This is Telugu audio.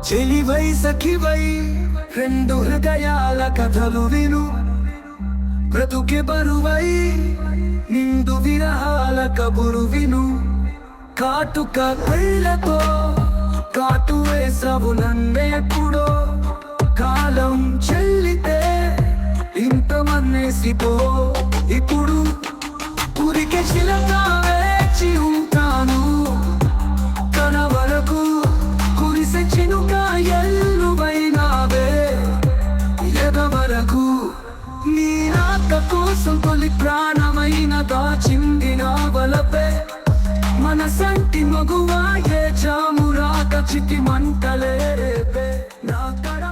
చెలివై సఖివై రెండు హృదయాల కథలు విను, బ్రతుకే బరువై నిండు విరహాల కబురు విను. కాటుక కళ్ళతో కాటు వేసవు నన్నెప్పుడో, కాలం చెల్లితే ఇంత మన్నేసిపో. ఇప్పుడు ఉరికే శిలగా వేచి ఉంటాను, తన వరకు కురిసే చినుక ఎల్లువైనావే ఎదవరకు. నీ రాక కోసం తొలి ప్రాణమైన దాచింది నా వలపే, మనసంటి మగువాయే చామురాక చితి మంటలే రేపే. నా కడ